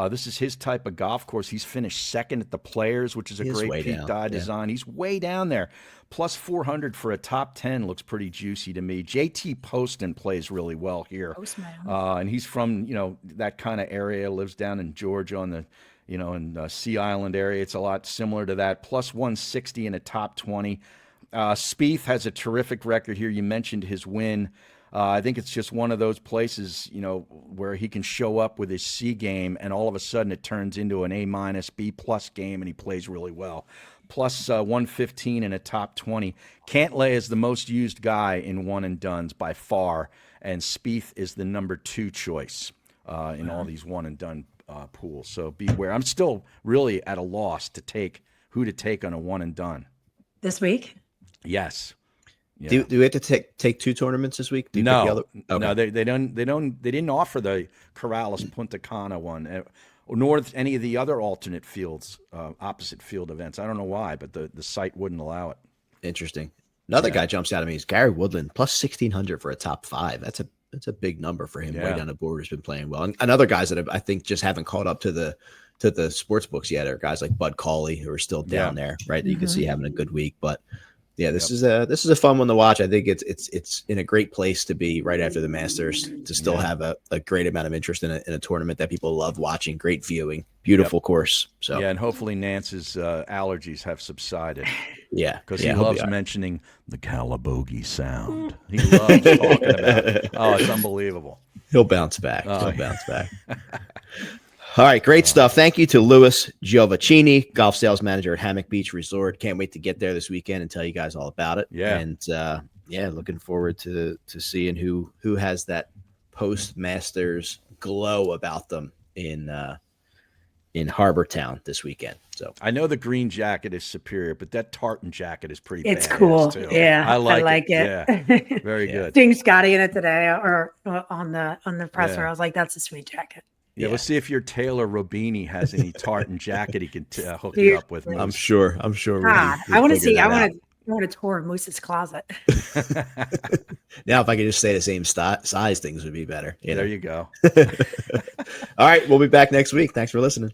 This is his type of golf course. He's finished second at the Players, which is a great Pete Dye design. He's way down there. Plus 400 for a top 10 looks pretty juicy to me. JT Poston plays really well here. And he's from, that kind of area, lives down in Georgia on the, in Sea Island area. It's a lot similar to that. Plus 160 in a top 20. Spieth has a terrific record here. You mentioned his win. I think it's just one of those places, where he can show up with his C game and all of a sudden it turns into an A-, B+ game and he plays really well. Plus 115 in a top 20. Cantlay is the most used guy in one and dones by far, and Spieth is the number 2 choice in all these one and done pools. So beware. I'm still really at a loss to take who to take on a one and done this week. Yes. Yeah. Do we have to take 2 tournaments this week? No, no, they didn't offer the Corrales Punta Cana one, nor any of the other alternate fields, opposite field events. I don't know why, but the site wouldn't allow it. Interesting. Another guy jumps out at me is Gary Woodland plus 1,600 for a top 5. That's a big number for him. Way down the board, has been playing well. And other guys that I think just haven't caught up to the sports books yet are guys like Bud Cauley, who are still down there, right? That you can see having a good week, but. Yeah, this is a fun one to watch. I think it's in a great place to be right after the Masters to still have a great amount of interest in a tournament that people love watching. Great viewing, beautiful course. So and hopefully Nance's allergies have subsided. Yeah, because he loves mentioning the Calabogie sound. He loves talking about it. Oh, it's unbelievable. He'll bounce back. Bounce back. All right, great stuff. Thank you to Louis Giovacchini, golf sales manager at Hammock Beach Resort. Can't wait to get there this weekend and tell you guys all about it. Yeah. And looking forward to seeing who has that post Masters glow about them in in Harbor Town this weekend. So I know the green jacket is superior, but that tartan jacket is pretty It's badass, cool. too. Yeah, I like it. Yeah. Very good. Seeing Scotty in it today or on the presser, Yeah. I was like, that's a sweet jacket. Yeah, let's see if your tailor Robini has any tartan jacket he can hook you up with. Seriously. I'm Moose. sure. God, I want to see. I want to tour Moose's closet. Now, if I could just say the same size, things would be better. There you go. All right. We'll be back next week. Thanks for listening.